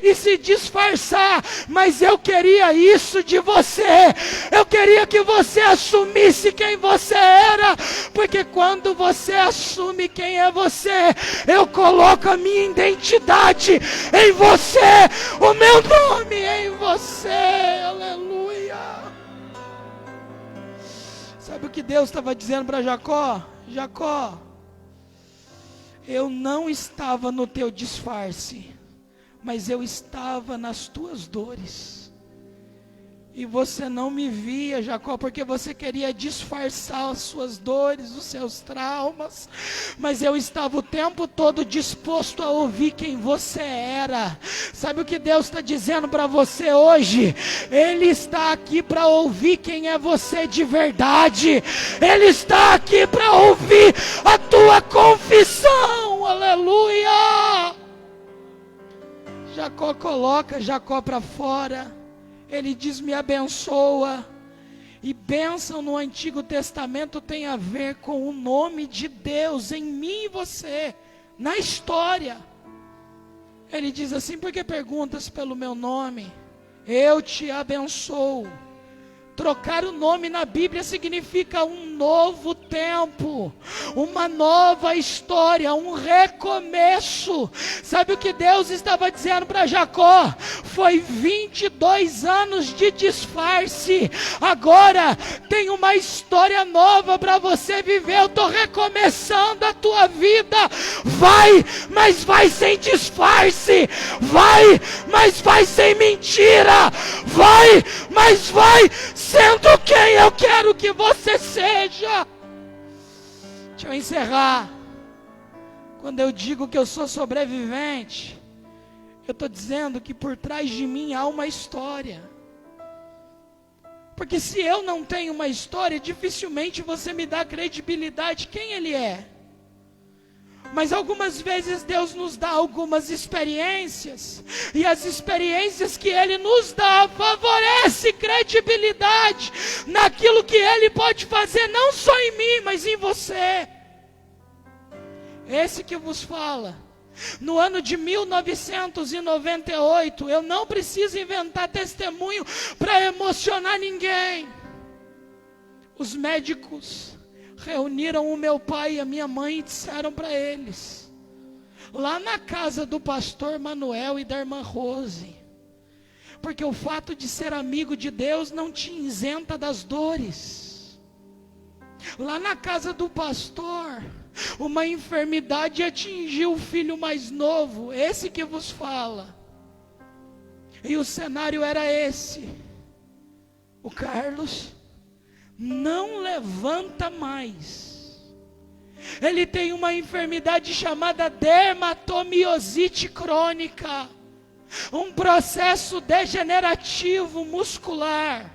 e se disfarçar. Mas eu queria isso de você. Eu queria que você assumisse quem você era. Porque quando você assume quem é você, eu coloco a minha identidade em você, o meu nome em você. Aleluia. Sabe o que Deus estava dizendo para Jacó? Jacó, eu não estava no teu disfarce, mas eu estava nas tuas dores. E você não me via, Jacó, porque você queria disfarçar as suas dores, os seus traumas. Mas eu estava o tempo todo disposto a ouvir quem você era. Sabe o que Deus está dizendo para você hoje? Ele está aqui para ouvir quem é você de verdade. Ele está aqui para ouvir a tua confissão. Aleluia! Jacó coloca Jacó para fora. Ele diz: me abençoa. E bênção no Antigo Testamento tem a ver com o nome de Deus em mim e você, na história. Ele diz assim: porque perguntas pelo meu nome? Eu te abençoo. Trocar o nome na Bíblia significa um novo tempo, uma nova história, um recomeço. Sabe o que Deus estava dizendo para Jacó? Foi 22 anos de disfarce. Agora tem uma história nova para você viver. Eu estou recomeçando a tua vida. Vai, mas vai sem disfarce. Vai, mas vai sem mentira. Vai, mas vai sendo quem eu quero que você seja. Deixa eu encerrar. Quando eu digo que eu sou sobrevivente, eu estou dizendo que por trás de mim há uma história. Porque se eu não tenho uma história, dificilmente você me dá credibilidade quem Ele é. Mas algumas vezes Deus nos dá algumas experiências, e as experiências que Ele nos dá favorece credibilidade naquilo que Ele pode fazer, não só em mim, mas em você. Esse que vos fala, no ano de 1998, eu não preciso inventar testemunho para emocionar ninguém. Os médicos reuniram o meu pai e a minha mãe e disseram para eles, lá na casa do pastor Manuel e da irmã Rose, porque o fato de ser amigo de Deus não te isenta das dores. Lá na casa do pastor, uma enfermidade atingiu o filho mais novo, esse que vos fala. E o cenário era esse: o Carlos não levanta mais. Ele tem uma enfermidade chamada dermatomiosite crônica, um processo degenerativo muscular.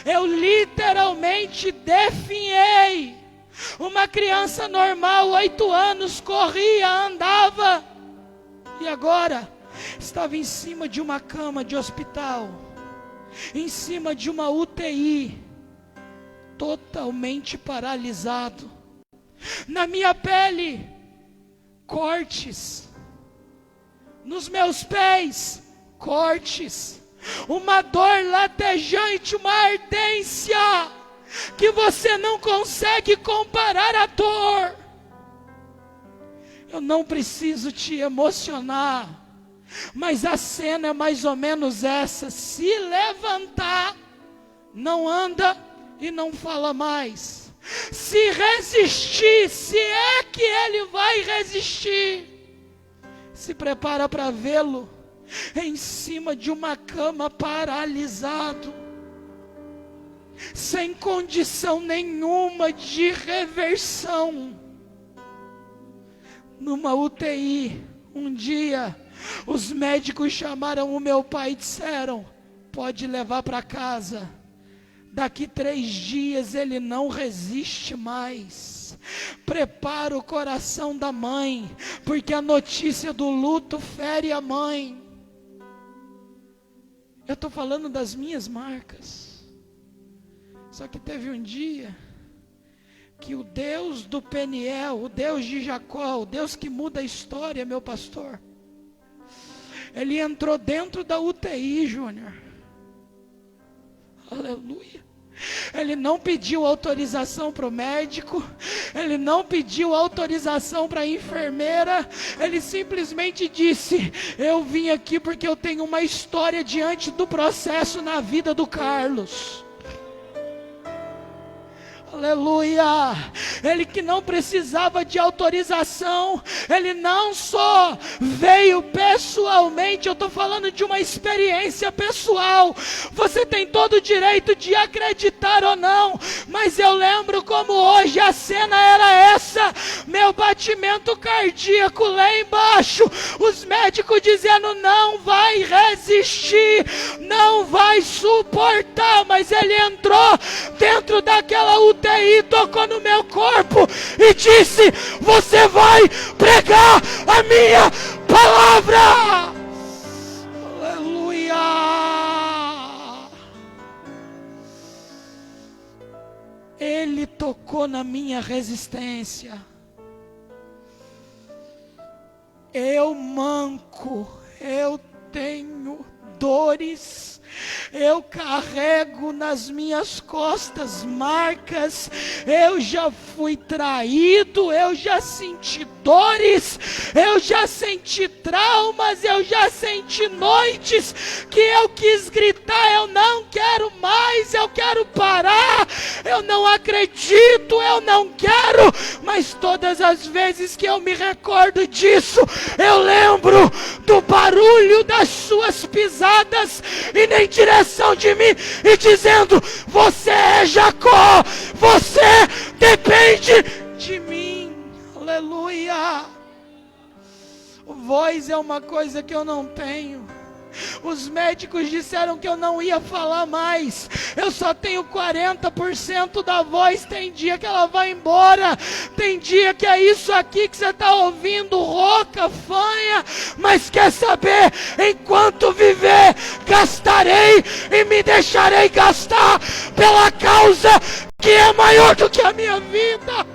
Eu literalmente definhei. Uma criança normal, 8 anos, corria, andava, e agora estava em cima de uma cama de hospital, em cima de uma UTI, totalmente paralisado. Na minha pele, cortes. Nos meus pés, cortes. Uma dor latejante, uma ardência que você não consegue comparar a dor. Eu não preciso te emocionar, mas a cena é mais ou menos essa: se levantar, não anda e não fala mais. Se resistir, se é que ele vai resistir, se prepara para vê-lo em cima de uma cama, paralisado, sem condição nenhuma de reversão, numa UTI. Um dia, os médicos chamaram o meu pai e disseram: pode levar para casa. Daqui 3 dias ele não resiste mais. dores. Prepara o coração da mãe, porque a notícia do luto fere a mãe. Eu estou falando das minhas marcas. Só que teve um dia que o Deus do Peniel, o Deus de Jacó, o Deus que muda a história, meu pastor, ele entrou dentro da UTI, Júnior. Aleluia. Ele não pediu autorização para o médico, ele não pediu autorização para a enfermeira, ele simplesmente disse: eu vim aqui porque eu tenho uma história diante do processo na vida do Carlos. Aleluia. Ele que não precisava de autorização, ele não só veio pessoalmente, eu estou falando de uma experiência pessoal. Você tem todo o direito de acreditar ou não, mas eu lembro como hoje a cena era essa: meu batimento cardíaco lá embaixo, os médicos dizendo não vai resistir, não vai suportar, mas ele entrou dentro daquela UTI, tocou no meu corpo e disse: você vai pregar a minha palavra. Aleluia. Ele tocou na minha resistência. Eu manco, eu tenho dores, eu carrego nas minhas costas marcas, eu já fui traído, eu já senti dores, eu já senti traumas, eu já senti noites que eu quis gritar: eu não quero mais, eu quero parar, eu não acredito, eu não quero. Mas todas as vezes que eu me recordo disso, eu lembro do barulho das suas pisadas indo em direção de mim e dizendo: você é Jacó, você depende de mim. Aleluia. Voz é uma coisa que eu não tenho. Os médicos disseram que eu não ia falar mais. Eu só tenho 40% da voz. Tem dia que ela vai embora, tem dia que é isso aqui que você está ouvindo, rouca, fanha. Mas quer saber? Enquanto viver, gastarei e me deixarei gastar pela causa que é maior do que a minha vida.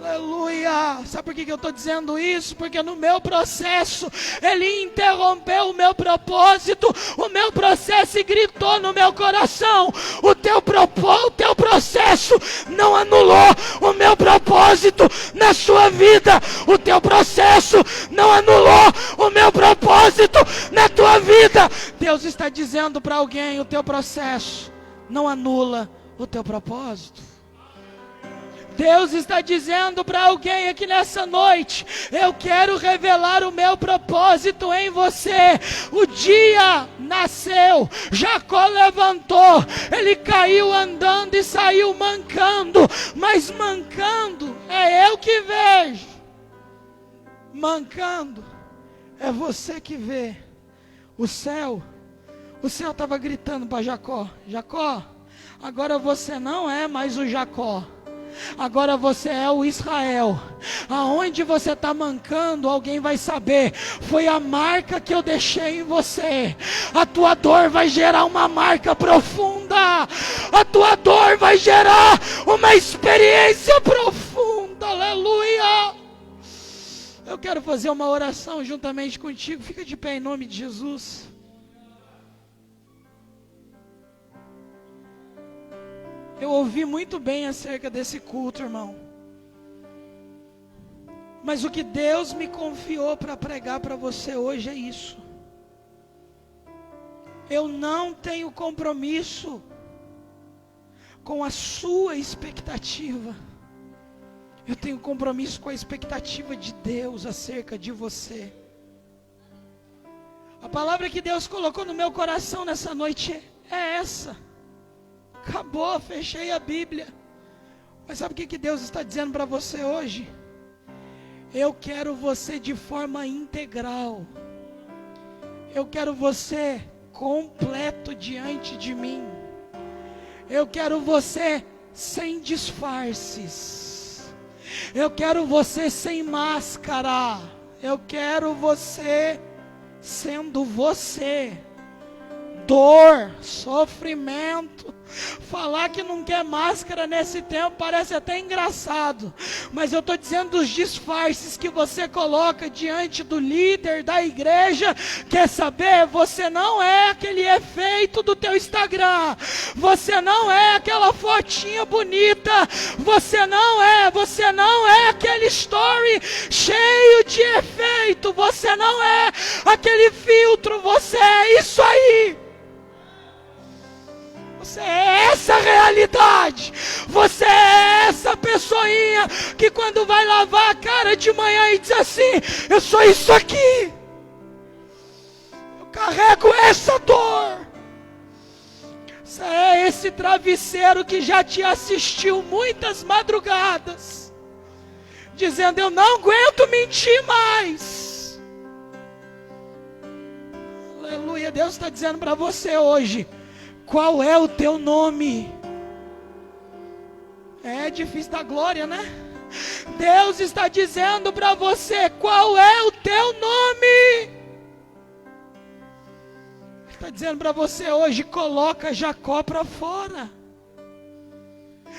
Aleluia. Sabe por que eu estou dizendo isso? Porque no meu processo, ele interrompeu o meu propósito, o meu processo, e gritou no meu coração: o teu processo não anulou o meu propósito na sua vida. O teu processo não anulou o meu propósito na tua vida. Deus está dizendo para alguém: o teu processo não anula o teu propósito. Deus está dizendo para alguém aqui nessa noite: eu quero revelar o meu propósito em você. O dia nasceu, Jacó levantou, ele caiu andando e saiu mancando, mas mancando é eu que vejo, mancando é você que vê. O céu estava gritando para Jacó: Jacó, agora você não é mais o Jacó, agora você é o Israel. Aonde você está mancando, alguém vai saber. Foi a marca que eu deixei em você. A tua dor vai gerar uma marca profunda. A tua dor vai gerar uma experiência profunda. Aleluia. Eu quero fazer uma oração juntamente contigo. Fica de pé em nome de Jesus. Eu ouvi muito bem acerca desse culto, irmão. Mas o que Deus me confiou para pregar para você hoje é isso. Eu não tenho compromisso com a sua expectativa. Eu tenho compromisso com a expectativa de Deus acerca de você. A palavra que Deus colocou no meu coração nessa noite é essa. Acabou, fechei a Bíblia. Mas sabe o que Deus está dizendo para você hoje? Eu quero você de forma integral. Eu quero você completo diante de mim. Eu quero você sem disfarces. Eu quero você sem máscara. Eu quero você sendo você. Dor, sofrimento. Falar que não quer máscara nesse tempo parece até engraçado, mas eu estou dizendo dos disfarces que você coloca diante do líder da igreja. Quer saber? Você não é aquele efeito do teu Instagram, você não é aquela fotinha bonita, você não é aquele story cheio de efeito, você não é aquele filtro, você é isso aí. Você é essa realidade. Você é essa pessoinha que quando vai lavar a cara de manhã e diz assim: eu sou isso aqui. Eu carrego essa dor. Você é esse travesseiro que já te assistiu muitas madrugadas, dizendo: eu não aguento mentir mais. Aleluia. Deus está dizendo para você hoje: qual é o teu nome? É difícil dar glória, né? Deus está dizendo para você: qual é o teu nome? Ele está dizendo para você hoje: coloca Jacó para fora.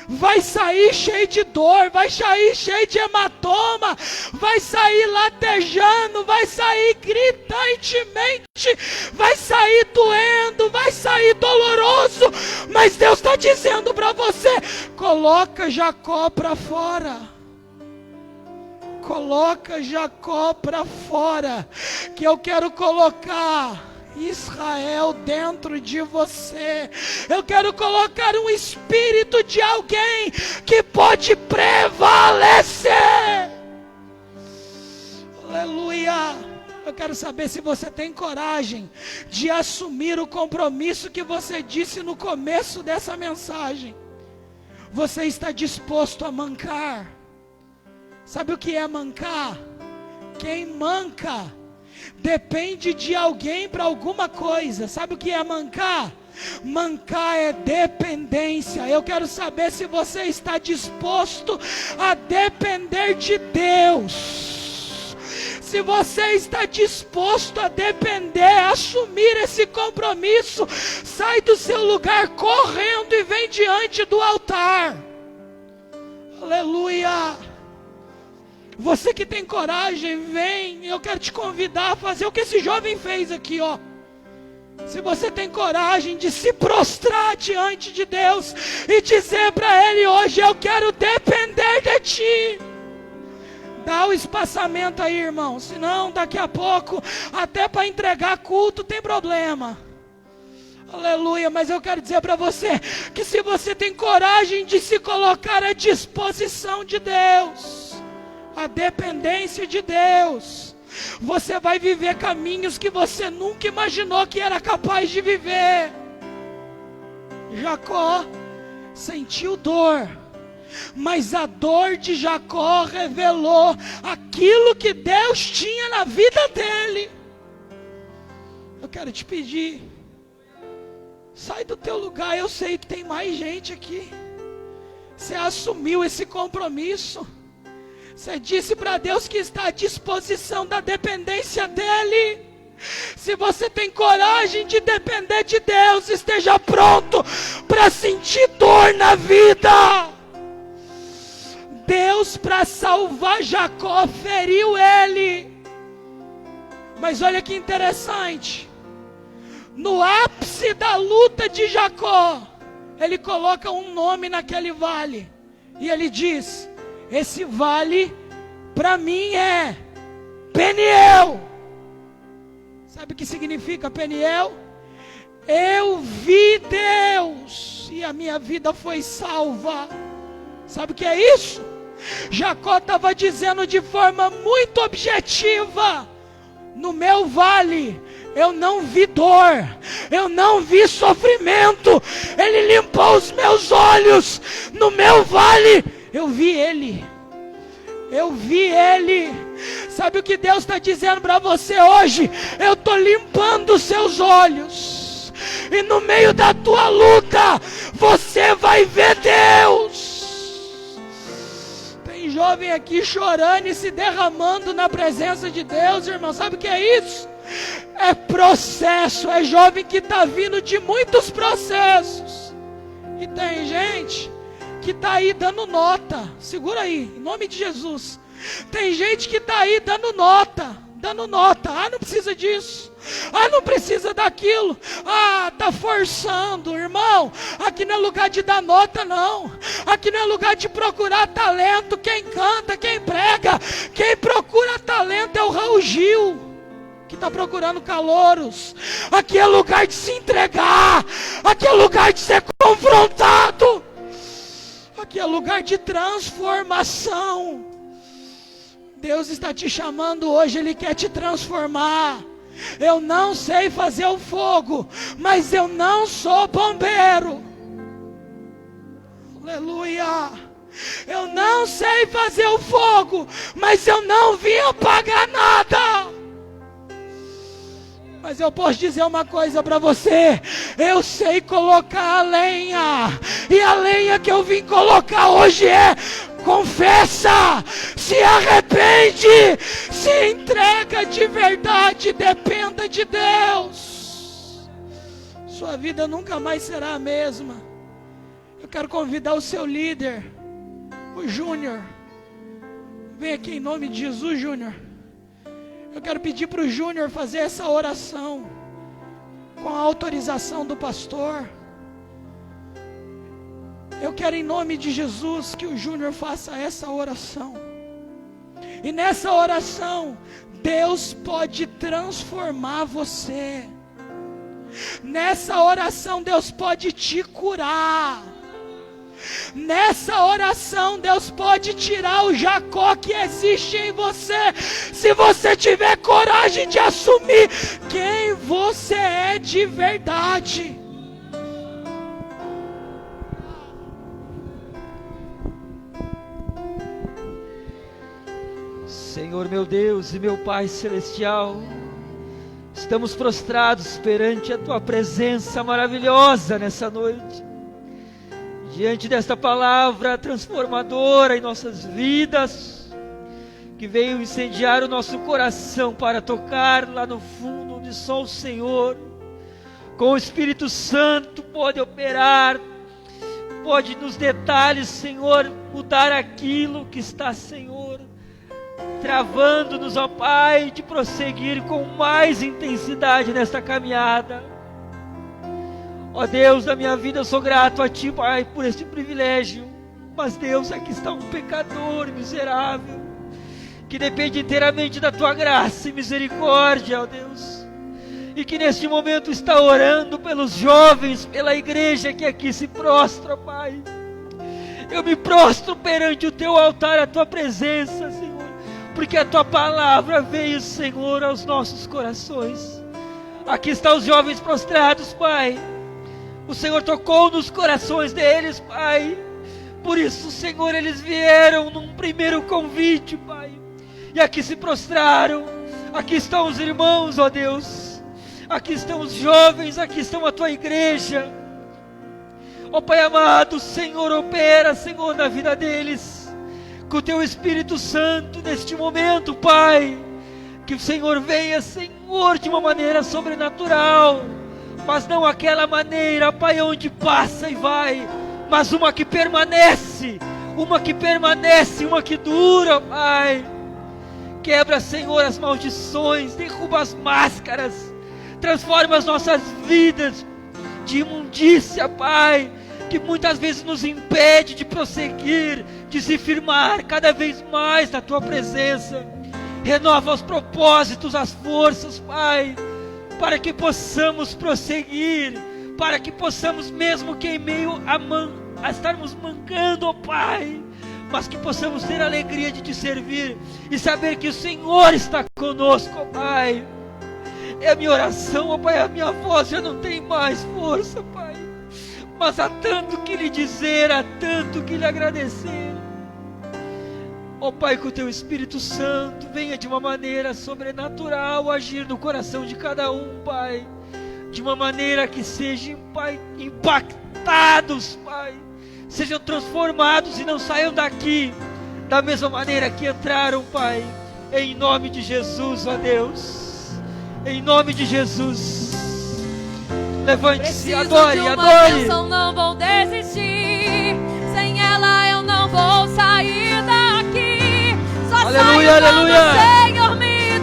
Vai sair cheio de dor, vai sair cheio de hematoma, vai sair latejando, vai sair gritantemente, vai sair doendo, vai sair doloroso, mas Deus está dizendo para você: coloca Jacó para fora. Coloca Jacó para fora, que eu quero colocar Israel dentro de você. Eu quero colocar um espírito de alguém que pode prevalecer. Aleluia. Eu quero saber se você tem coragem de assumir o compromisso que você disse no começo dessa mensagem. Você está disposto a mancar? Sabe o que é mancar? Quem manca depende de alguém para alguma coisa. Sabe o que é mancar? Mancar é dependência. Eu quero saber se você está disposto a depender de Deus. Se você está disposto a depender, a assumir esse compromisso, sai do seu lugar correndo e vem diante do altar. Aleluia. Você que tem coragem, vem. Eu quero te convidar a fazer o que esse jovem fez aqui, ó. Se você tem coragem de se prostrar diante de Deus e dizer para Ele hoje: eu quero depender de Ti. Dá o espaçamento aí, irmão. Senão daqui a pouco, até para entregar culto tem problema. Aleluia. Mas eu quero dizer para você que se você tem coragem de se colocar à disposição de Deus, a dependência de Deus, você vai viver caminhos que você nunca imaginou que era capaz de viver. Jacó sentiu dor, mas a dor de Jacó revelou aquilo que Deus tinha na vida dele. Eu quero te pedir, sai do teu lugar. Eu sei que tem mais gente aqui. Você assumiu esse compromisso. Você disse para Deus que está à disposição da dependência dEle. Se você tem coragem de depender de Deus, esteja pronto para sentir dor na vida. Deus, para salvar Jacó, feriu ele. Mas olha que interessante. No ápice da luta de Jacó, ele coloca um nome naquele vale. E ele diz: esse vale para mim é Peniel. Sabe o que significa Peniel? Eu vi Deus e a minha vida foi salva. Sabe o que é isso? Jacó estava dizendo de forma muito objetiva: no meu vale eu não vi dor, eu não vi sofrimento. Ele limpou os meus olhos. No meu vale eu vi Ele. Eu vi Ele. Sabe o que Deus está dizendo para você hoje? Eu estou limpando os seus olhos. E no meio da tua luta, você vai ver Deus. Tem jovem aqui chorando e se derramando na presença de Deus, irmão. Sabe o que é isso? É processo. É jovem que está vindo de muitos processos. E tem gente que está aí dando nota. Segura aí, em nome de Jesus. Tem gente que está aí dando nota. Ah, não precisa disso. Ah, não precisa daquilo. Ah, está forçando, irmão. Aqui não é lugar de dar nota, não. Aqui não é lugar de procurar talento. Quem canta, quem prega, quem procura talento é o Raul Gil, que está procurando calouros. Aqui é lugar de se entregar. Aqui é lugar de ser confrontado. Aqui é lugar de transformação. Deus está te chamando hoje, Ele quer te transformar. Eu não sei fazer o fogo, mas eu não sou bombeiro. Aleluia. Eu não sei fazer o fogo, mas eu não vim apagar nada. Mas eu posso dizer uma coisa para você: eu sei colocar a lenha, e a lenha que eu vim colocar hoje é: confessa, se arrepende, se entrega de verdade, dependa de Deus. Sua vida nunca mais será a mesma. Eu quero convidar o seu líder, o Júnior. Vem aqui em nome de Jesus, Júnior. Eu quero pedir para o Júnior fazer essa oração com a autorização do pastor. Eu quero em nome de Jesus que o Júnior faça essa oração. E nessa oração, Deus pode transformar você. Nessa oração, Deus pode te curar. Nessa oração, Deus pode tirar o Jacó que existe em você, se você tiver coragem de assumir quem você é de verdade. Senhor meu Deus e meu Pai Celestial, estamos prostrados perante a Tua presença maravilhosa nessa noite. Diante desta palavra transformadora em nossas vidas, que veio incendiar o nosso coração para tocar lá no fundo, onde só o Senhor, com o Espírito Santo, pode operar, pode nos detalhes, Senhor, mudar aquilo que está, Senhor, travando-nos, ó Pai, de prosseguir com mais intensidade nesta caminhada. Ó Deus da minha vida, eu sou grato a Ti, Pai, por este privilégio. Mas Deus, aqui está um pecador miserável, que depende inteiramente da Tua graça e misericórdia, ó Deus. E que neste momento está orando pelos jovens, pela igreja que aqui se prostra, Pai. Eu me prostro perante o Teu altar, a Tua presença, Senhor, porque a Tua palavra veio, Senhor, aos nossos corações. Aqui estão os jovens prostrados, Pai. O Senhor tocou nos corações deles, Pai. Por isso, Senhor, eles vieram num primeiro convite, Pai. E aqui se prostraram. Aqui estão os irmãos, ó Deus. Aqui estão os jovens, aqui estão a Tua igreja. Ó Pai amado, Senhor, opera, Senhor, na vida deles. Com o Teu Espírito Santo neste momento, Pai. Que o Senhor venha, Senhor, de uma maneira sobrenatural. Mas não aquela maneira, Pai, onde passa e vai, mas uma que permanece, uma que dura, Pai. Quebra, Senhor, as maldições, derruba as máscaras, transforma as nossas vidas de imundícia, Pai, que muitas vezes nos impede de prosseguir, de se firmar cada vez mais na Tua presença. Renova os propósitos, as forças, Pai, para que possamos prosseguir, para que possamos, mesmo que em meio a estarmos mancando, ó Pai, mas que possamos ter a alegria de Te servir e saber que o Senhor está conosco, ó Pai. É a minha oração, ó Pai, a minha voz já não tem mais força, Pai, mas há tanto que lhe dizer, há tanto que lhe agradecer. Ó Pai, que o Teu Espírito Santo venha de uma maneira sobrenatural agir no coração de cada um, Pai, de uma maneira que seja, Pai, arrestados, Pai. Sejam transformados e não saiam daqui da mesma maneira que entraram, Pai. Em nome de Jesus, ó Deus. Em nome de Jesus. Levante-se, adore, adore. Bênção, não vou desistir. Sem ela eu não vou sair daqui. Só Aleluia, saio aleluia. quando o Senhor me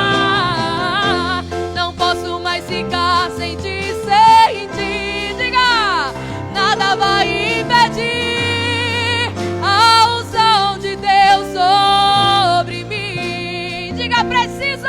tocar. Não posso mais ficar sem ti, sem ti. Diga, nada vai impedir a unção de Deus sobre mim. Diga, preciso.